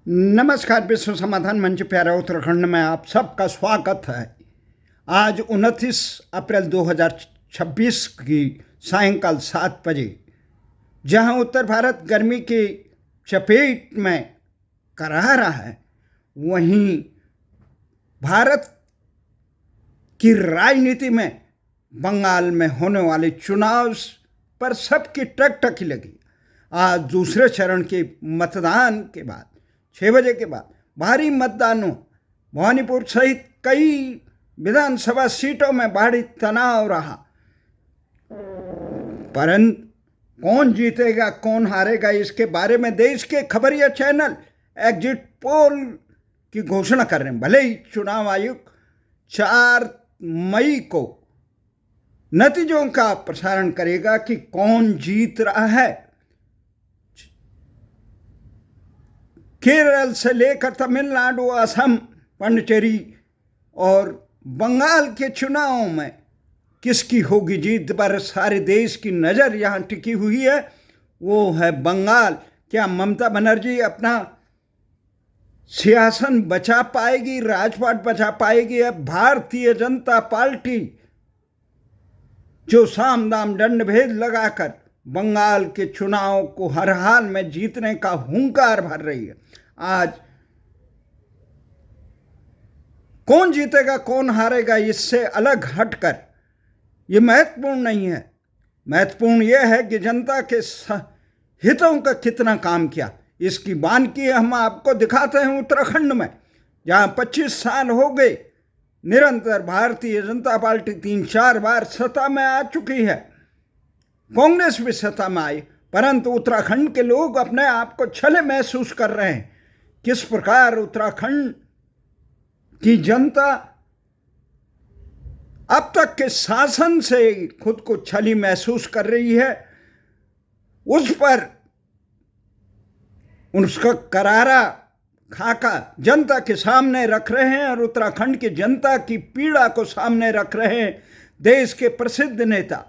नमस्कार। विश्व समाधान मंच प्यारा उत्तराखंड में आप सबका स्वागत है। आज 29 अप्रैल 2026 की सायंकाल 7 बजे जहां उत्तर भारत गर्मी की चपेट में करा रहा है, वहीं भारत की राजनीति में बंगाल में होने वाले चुनाव पर सबकी टकटकी लगी। आज दूसरे चरण के मतदान के बाद 6 बजे के बाद भारी मतदानों भवानीपुर सहित कई विधानसभा सीटों में भारी तनाव रहा। परंतु कौन जीतेगा कौन हारेगा, इसके बारे में देश के खबरिया चैनल एग्जिट पोल की घोषणा कर रहे हैं। भले ही चुनाव आयोग 4 मई को नतीजों का प्रसारण करेगा कि कौन जीत रहा है। केरल से लेकर तमिलनाडु, असम, पुडुचेरी और बंगाल के चुनावों में किसकी होगी जीत पर सारे देश की नज़र यहाँ टिकी हुई है। वो है बंगाल। क्या ममता बनर्जी अपना सिंहासन बचा पाएगी, राजपाट बचा पाएगी? अब भारतीय जनता पार्टी जो साम दाम दंड भेद लगाकर बंगाल के चुनाव को हर हाल में जीतने का हुंकार भर रही है। आज कौन जीतेगा कौन हारेगा, इससे अलग हटकर ये महत्वपूर्ण नहीं है। महत्वपूर्ण यह है कि जनता के हितों का कितना काम किया। इसकी बानगी हम आपको दिखाते हैं उत्तराखंड में, जहां 25 साल हो गए निरंतर भारतीय जनता पार्टी 3-4 बार सत्ता में आ चुकी है। कांग्रेस भी सत्ता में आई, परंतु उत्तराखंड के लोग अपने आप को छले महसूस कर रहे हैं। किस प्रकार उत्तराखंड की जनता अब तक के शासन से खुद को छली महसूस कर रही है, उस पर उसका करारा खाका जनता के सामने रख रहे हैं और उत्तराखंड की जनता की पीड़ा को सामने रख रहे हैं। देश के प्रसिद्ध नेता,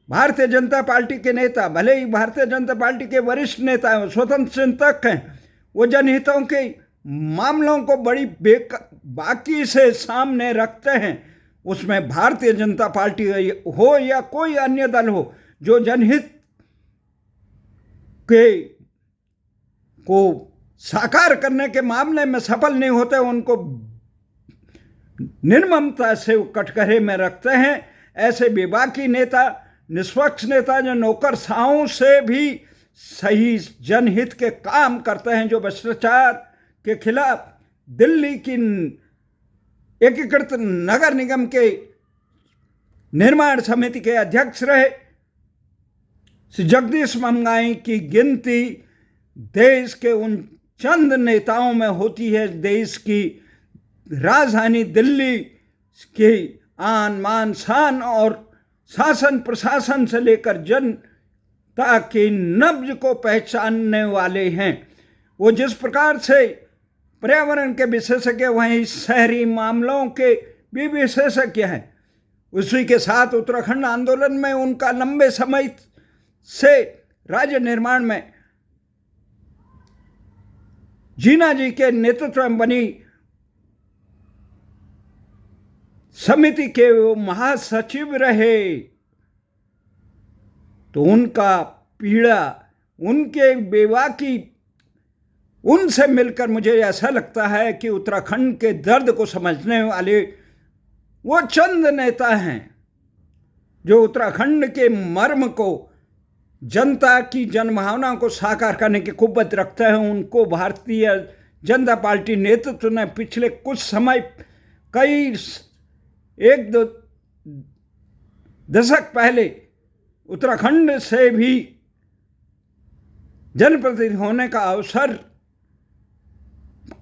भारतीय जनता पार्टी के नेता, भले ही भारतीय जनता पार्टी के वरिष्ठ नेता हैं, स्वतंत्र चिंतक हैं, वो जनहितों के मामलों को बड़ी बाकी से सामने रखते हैं। उसमें भारतीय जनता पार्टी हो या कोई अन्य दल हो, जो जनहित के को साकार करने के मामले में सफल नहीं होते, उनको निर्ममता से कटघरे में रखते हैं। ऐसे बेबाकी नेता, निष्पक्ष नेता जो नौकरशाहों से भी सही जनहित के काम करते हैं, जो भ्रष्टाचार के खिलाफ दिल्ली की एकीकृत नगर निगम के निर्माण समिति के अध्यक्ष रहे, जगदीश महंगाई की गिनती देश के उन चंद नेताओं में होती है। देश की राजधानी दिल्ली की आन मान शान और शासन प्रशासन से लेकर जनता की नब्ज को पहचानने वाले हैं। वो जिस प्रकार से पर्यावरण के विशेषज्ञ, वहीं शहरी मामलों के भी विशेषज्ञ हैं। उसी के साथ उत्तराखंड आंदोलन में उनका लंबे समय से राज्य निर्माण में जीना जी के नेतृत्व में बनी समिति के वो महासचिव रहे। तो उनका पीड़ा, उनके बेबाकी, उनसे मिलकर मुझे ऐसा लगता है कि उत्तराखंड के दर्द को समझने वाले वो चंद नेता हैं जो उत्तराखंड के मर्म को, जनता की जनभावना को साकार करने की कुव्वत रखते हैं। उनको भारतीय जनता पार्टी नेतृत्व ने पिछले कुछ समय, कई 1-2 दशक पहले उत्तराखंड से भी जनप्रतिनिधि होने का अवसर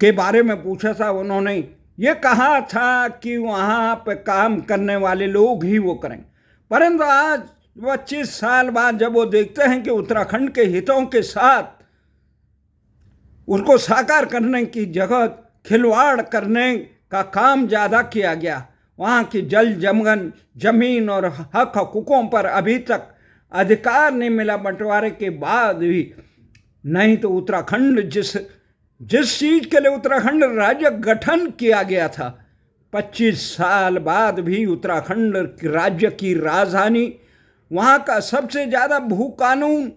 के बारे में पूछा था। उन्होंने ये कहा था कि वहाँ पे काम करने वाले लोग ही वो करेंगे, परंतु आज 25 साल बाद जब वो देखते हैं कि उत्तराखंड के हितों के साथ उसको साकार करने की जगह खिलवाड़ करने का काम ज़्यादा किया गया, वहाँ की जल जमगन जमीन और हक हकूक़ों पर अभी तक अधिकार नहीं मिला बंटवारे के बाद भी। नहीं तो उत्तराखंड जिस जिस चीज के लिए उत्तराखंड राज्य गठन किया गया था, 25 साल बाद भी उत्तराखंड राज्य की राजधानी, वहां का सबसे ज्यादा भू कानून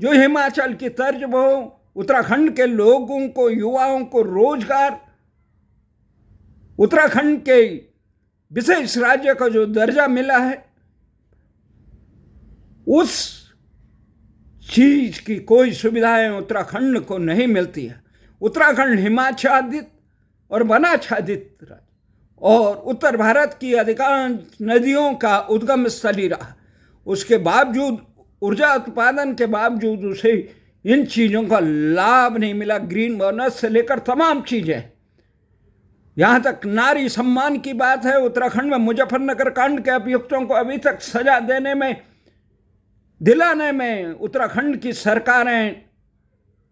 जो हिमाचल की तर्ज हो, उत्तराखंड के लोगों को, युवाओं को रोजगार, उत्तराखंड के विशेष राज्य का जो दर्जा मिला है, उस चीज की कोई सुविधाएं उत्तराखंड को नहीं मिलती है। उत्तराखंड हिमाच्छादित और वनाच्छादित राज्य और उत्तर भारत की अधिकांश नदियों का उद्गम स्थली रहा। उसके बावजूद, ऊर्जा उत्पादन के बावजूद उसे इन चीजों का लाभ नहीं मिला। ग्रीन बोनस से लेकर तमाम चीजें, यहां तक नारी सम्मान की बात है। उत्तराखंड में मुजफ्फरनगर कांड के अभियुक्तों को अभी तक सजा दिलाने में उत्तराखंड की सरकारें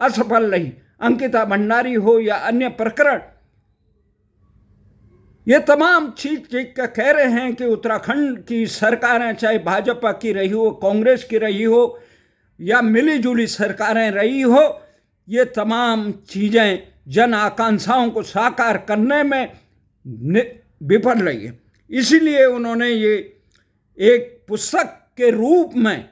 असफल रही। अंकिता भंडारी हो या अन्य प्रकरण, ये तमाम चीज कह रहे हैं कि उत्तराखंड की सरकारें, चाहे भाजपा की रही हो, कांग्रेस की रही हो या मिलीजुली सरकारें रही हो, ये तमाम चीजें जन आकांक्षाओं को साकार करने में विफल रही है। इसीलिए उन्होंने ये एक पुस्तक के रूप में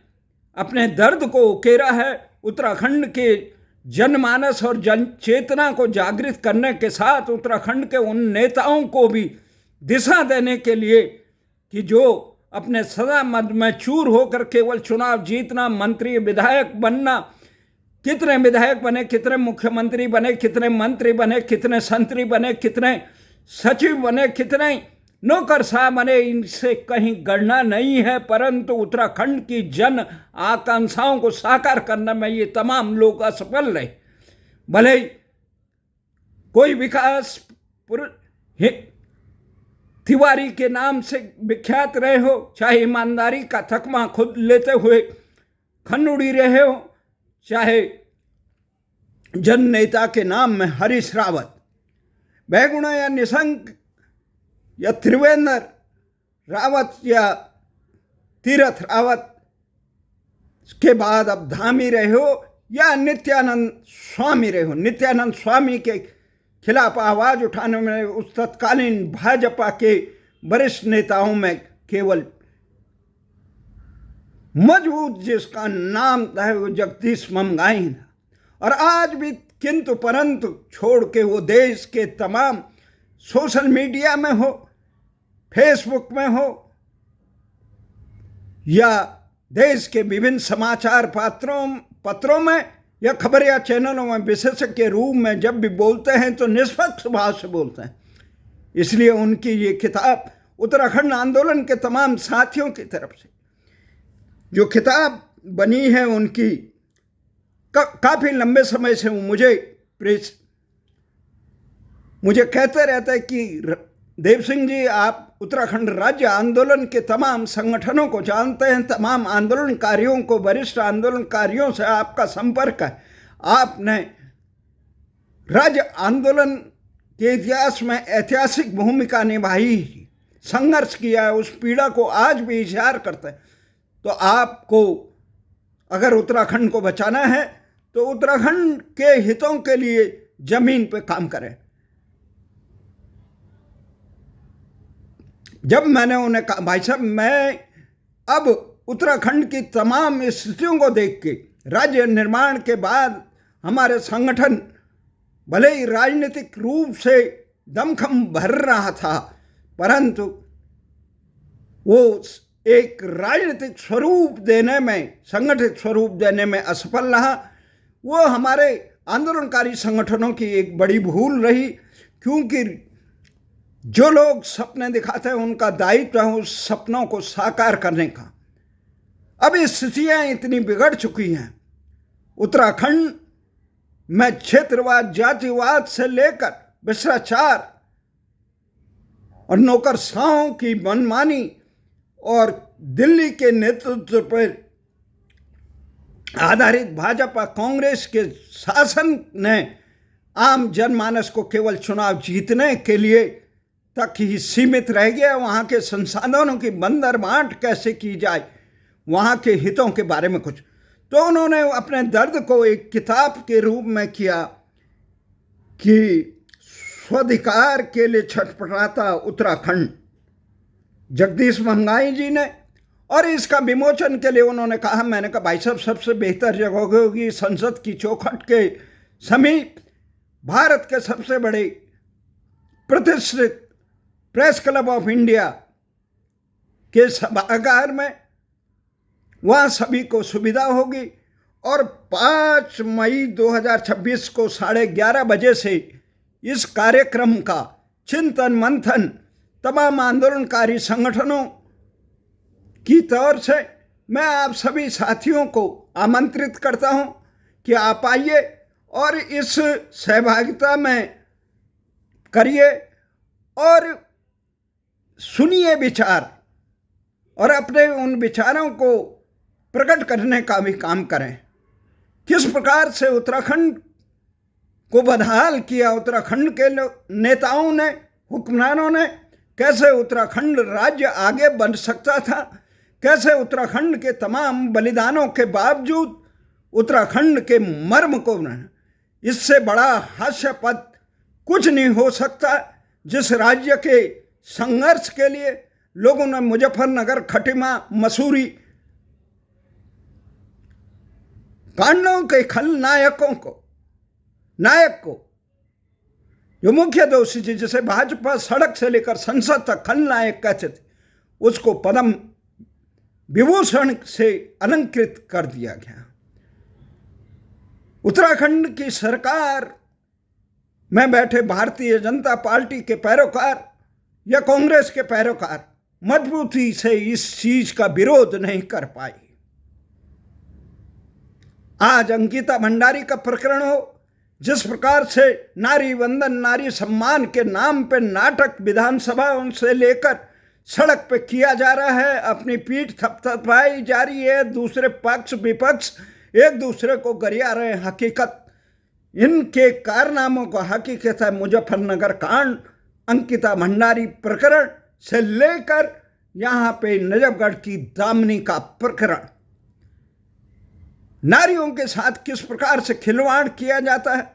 अपने दर्द को उकेरा है। उत्तराखंड के जनमानस और जन चेतना को जागृत करने के साथ उत्तराखंड के उन नेताओं को भी दिशा देने के लिए कि जो अपने सदा मद में चूर होकर केवल चुनाव जीतना, मंत्री विधायक बनना, कितने विधायक बने, कितने मुख्यमंत्री बने, कितने मंत्री बने, कितने संतरी बने, कितने सचिव बने, कितने नौकरशाह बने, इनसे कहीं गणना नहीं है। परंतु उत्तराखंड की जन आकांक्षाओं को साकार करने में ये तमाम लोग असफल रहे। भले ही कोई विकास तिवारी के नाम से विख्यात रहे हो, चाहे ईमानदारी का तकमा खुद लेते हुए खन्नुड़ी रहे हो, चाहे जन नेता के नाम में हरीश रावत, बैगुणा या निशंक या त्रिवेंद्र रावत या तीरथ रावत के बाद अब धामी रहे हो या नित्यानंद स्वामी रहे हो। नित्यानंद स्वामी के खिलाफ आवाज उठाने में उस तत्कालीन भाजपा के वरिष्ठ नेताओं में केवल मजबूत जिसका नाम था वो जगदीश ममगाई था। और आज भी किंतु परंतु छोड़ के वो देश के तमाम सोशल मीडिया में हो, फेसबुक में हो या देश के विभिन्न समाचार पत्रों में या खबरिया चैनलों में विशेषज्ञ के रूप में जब भी बोलते हैं तो निष्पक्ष भाव से बोलते हैं। इसलिए उनकी ये किताब उत्तराखंड आंदोलन के तमाम साथियों की तरफ से जो किताब बनी है, उनकी काफी लंबे समय से मुझे कहते रहते हैं कि देव सिंह जी, आप उत्तराखंड राज्य आंदोलन के तमाम संगठनों को जानते हैं, तमाम आंदोलनकारियों को, वरिष्ठ आंदोलनकारियों से आपका संपर्क है, आपने राज्य आंदोलन के इतिहास में ऐतिहासिक भूमिका निभाई, संघर्ष किया है, उस पीड़ा को आज भी इजहार करते हैं। तो आपको अगर उत्तराखंड को बचाना है तो उत्तराखंड के हितों के लिए जमीन पे काम करें। जब मैंने उन्हें कहा, भाई साहब, मैं अब उत्तराखंड की तमाम स्थितियों को देख के, राज्य निर्माण के बाद हमारे संगठन भले ही राजनीतिक रूप से दमखम भर रहा था, परंतु वो एक राजनीतिक स्वरूप देने में, संगठित स्वरूप देने में असफल रहा। वो हमारे आंदोलनकारी संगठनों की एक बड़ी भूल रही, क्योंकि जो लोग सपने दिखाते हैं उनका दायित्व है उस सपनों को साकार करने का। अब स्थितियां इतनी बिगड़ चुकी हैं, उत्तराखंड में क्षेत्रवाद, जातिवाद से लेकर भ्रष्टाचार और नौकरशाहों की मनमानी और दिल्ली के नेतृत्व पर आधारित भाजपा कांग्रेस के शासन ने आम जनमानस को केवल चुनाव जीतने के लिए तक ही सीमित रह गया। वहाँ के संसाधनों की बंदर बांट कैसे की जाए, वहाँ के हितों के बारे में कुछ। तो उन्होंने अपने दर्द को एक किताब के रूप में किया कि स्वाधिकार के लिए छटपटाता उत्तराखंड, जगदीश महंगाई जी ने, और इसका विमोचन के लिए उन्होंने कहा, मैंने कहा भाई साहब सबसे बेहतर जगह होगी संसद की चौखट के समीप, भारत के सबसे बड़े प्रतिष्ठित प्रेस क्लब ऑफ इंडिया के सभागार में, वहाँ सभी को सुविधा होगी। और 5 मई 2026 को 11:30 बजे से इस कार्यक्रम का चिंतन मंथन तमाम आंदोलनकारी संगठनों की तौर से मैं आप सभी साथियों को आमंत्रित करता हूं कि आप आइए और इस सहभागिता में करिए और सुनिए विचार, और अपने उन विचारों को प्रकट करने का भी काम करें। किस प्रकार से उत्तराखंड को बदहाल किया उत्तराखंड के नेताओं ने, हुक्मरानों ने, कैसे उत्तराखंड राज्य आगे बढ़ सकता था, कैसे उत्तराखंड के तमाम बलिदानों के बावजूद उत्तराखंड के मर्म को, इससे बड़ा हास्यास्पद कुछ नहीं हो सकता। जिस राज्य के संघर्ष के लिए लोगों ने मुजफ्फरनगर, खटिमा, मसूरी कांडों के खलनायकों को, नायक को, जो मुख्य दोषी थी, जिसे भाजपा सड़क से लेकर संसद तक खलनायक कहते थे, उसको पद्म विभूषण से अलंकृत कर दिया गया। उत्तराखंड की सरकार में बैठे भारतीय जनता पार्टी के पैरोकार या कांग्रेस के पैरोकार मजबूती से इस चीज का विरोध नहीं कर पाए। आज अंकिता भंडारी का प्रकरण हो, जिस प्रकार से नारी वंदन, नारी सम्मान के नाम पे नाटक विधानसभा से लेकर सड़क पे किया जा रहा है, अपनी पीठ थपथपाई जा रही है, दूसरे पक्ष विपक्ष एक दूसरे को गरिया रहे हैं। हकीकत इनके कारनामों को हकीकत है मुजफ्फरनगर कांड, अंकिता भंडारी प्रकरण से लेकर यहाँ पे नजफगढ़ की दामिनी का प्रकरण। नारियों के साथ किस प्रकार से खिलवाड़ किया जाता है।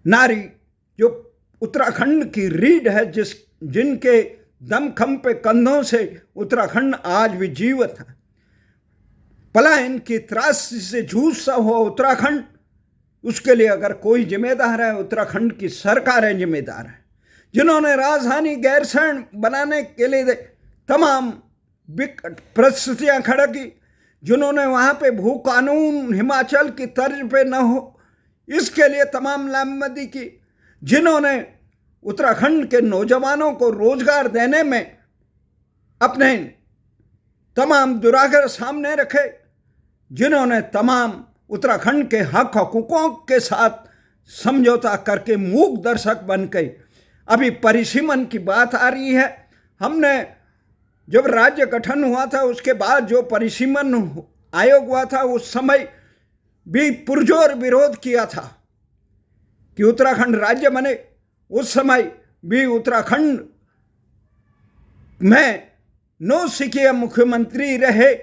नारी जो उत्तराखंड की रीढ़ है, जिनके दमखम पे कंधों से उत्तराखंड आज भी जीवित है। पलायन की त्रासदी से जूझता हुआ उत्तराखंड, उसके लिए अगर कोई जिम्मेदार है, उत्तराखंड की सरकारें जिम्मेदार है, जिन्होंने राजधानी गैरसैंण बनाने के लिए तमाम विकट परिस्थितियां खड़ा की, जिन्होंने वहाँ पे भू कानून हिमाचल की तर्ज पे न हो इसके लिए तमाम लामबंदी की, जिन्होंने उत्तराखंड के नौजवानों को रोजगार देने में अपने तमाम दुराग्रह सामने रखे, जिन्होंने तमाम उत्तराखंड के हक हकूकों के साथ समझौता करके मूक दर्शक बन गए। अभी परिसीमन की बात आ रही है। हमने जब राज्य गठन हुआ था उसके बाद जो परिसीमन आयोग हुआ था, उस समय भी पुरजोर विरोध किया था कि उत्तराखंड राज्य बने। उस समय भी उत्तराखंड में नौसिखिया मुख्यमंत्री रहे,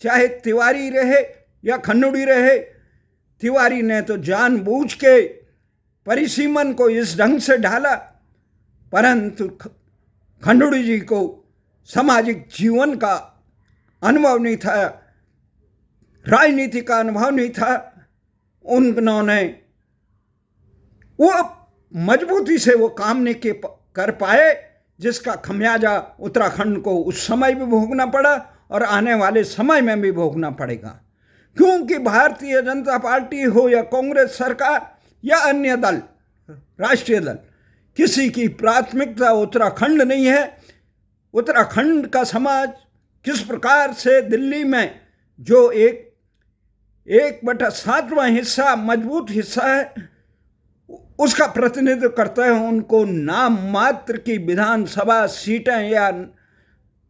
चाहे तिवारी रहे या खन्नुड़ी रहे। तिवारी ने तो जानबूझ के परिसीमन को इस ढंग से ढाला, परंतु खन्नुड़ी जी को सामाजिक जीवन का अनुभव नहीं था, राजनीति का अनुभव नहीं था। उन्होंने वो मजबूती से वो काम नहीं कर पाए, जिसका खमियाजा उत्तराखंड को उस समय भी भोगना पड़ा और आने वाले समय में भी भोगना पड़ेगा। क्योंकि भारतीय जनता पार्टी हो या कांग्रेस सरकार या अन्य दल, राष्ट्रीय दल, किसी की प्राथमिकता उत्तराखंड नहीं है। उत्तराखंड का समाज किस प्रकार से दिल्ली में जो 1/7वां हिस्सा मजबूत हिस्सा है उसका प्रतिनिधित्व करता है, उनको नाम मात्र की विधानसभा सीटें या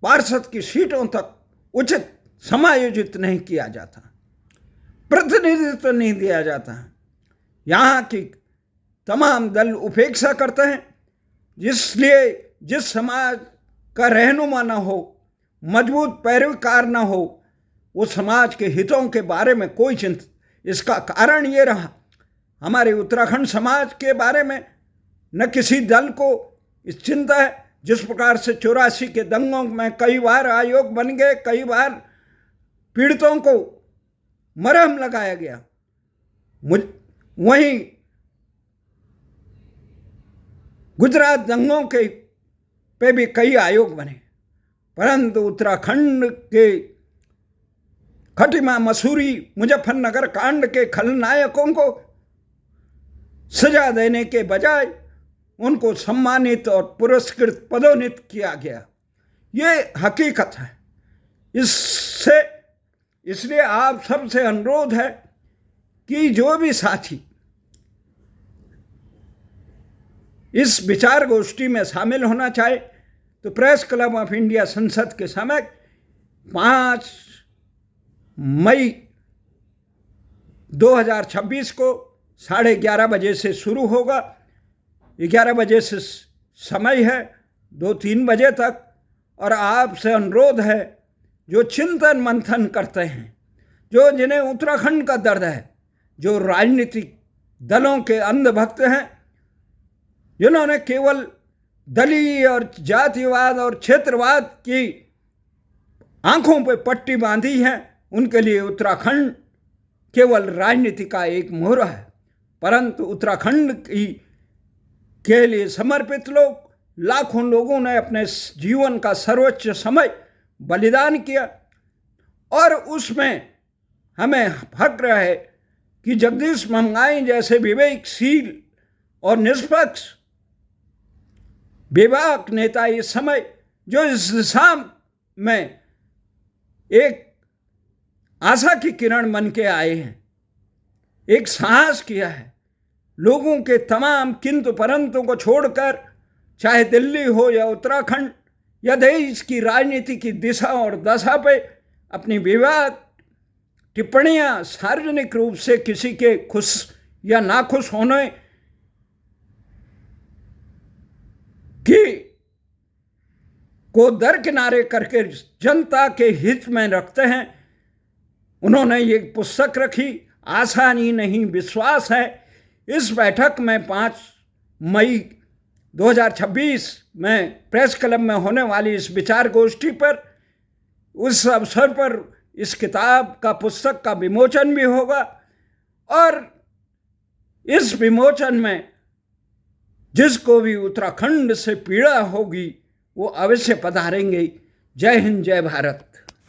पार्षद की सीटों तक उचित समायोजित नहीं किया जाता, प्रतिनिधित्व नहीं दिया जाता। यहाँ की तमाम दल उपेक्षा करते हैं, इसलिए जिस समाज का रहनुमा ना हो, मजबूत पैरवीकार ना हो, वो समाज के हितों के बारे में कोई चिंता। इसका कारण ये रहा, हमारे उत्तराखंड समाज के बारे में न किसी दल को इस चिंता है। जिस प्रकार से 84 के दंगों में कई बार आयोग बन गए, कई बार पीड़ितों को मरहम लगाया गया, वहीं गुजरात दंगों के पे भी कई आयोग बने, परंतु उत्तराखंड के खटीमा, मसूरी, मुजफ्फरनगर कांड के खलनायकों को सजा देने के बजाय उनको सम्मानित और पुरस्कृत, पदोन्नत किया गया। ये हकीकत है। इसलिए आप सबसे अनुरोध है कि जो भी साथी इस विचार गोष्ठी में शामिल होना चाहे तो प्रेस क्लब ऑफ इंडिया संसद के समय 5 मई 2026 को 11:30 बजे से शुरू होगा। 11 बजे से समय है, 2-3 बजे तक। और आपसे अनुरोध है, जो चिंतन मंथन करते हैं, जिन्हें उत्तराखंड का दर्द है, जो राजनीतिक दलों के अंधभक्त हैं, जिन्होंने केवल दलीय और जातिवाद और क्षेत्रवाद की आंखों पे पट्टी बांधी है, उनके लिए उत्तराखंड केवल राजनीति का एक मोहरा है। परंतु उत्तराखंड के लिए समर्पित लोग, लाखों लोगों ने अपने जीवन का सर्वोच्च समय बलिदान किया, और उसमें हमें फक्र है कि जगदीश महंगाई जैसे विवेकशील और निष्पक्ष विवेक नेता इस समय जो इस दिशा में एक आशा की किरण बन के आए हैं, एक साहस किया है, लोगों के तमाम किंतु परंतु को छोड़कर, चाहे दिल्ली हो या उत्तराखंड या देश की राजनीति की दिशा और दशा पे अपनी विवाद टिप्पणियां सार्वजनिक रूप से किसी के खुश या नाखुश होने की को दरकिनारे करके जनता के हित में रखते हैं। उन्होंने ये पुस्तक रखी, आसानी नहीं विश्वास है। इस बैठक में 5 मई 2026 में प्रेस क्लब में होने वाली इस विचार गोष्ठी पर, उस अवसर पर इस किताब का, पुस्तक का विमोचन भी होगा, और इस विमोचन में जिसको भी उत्तराखंड से पीड़ा होगी वो अवश्य पधारेंगे। जय हिंद, जय भारत।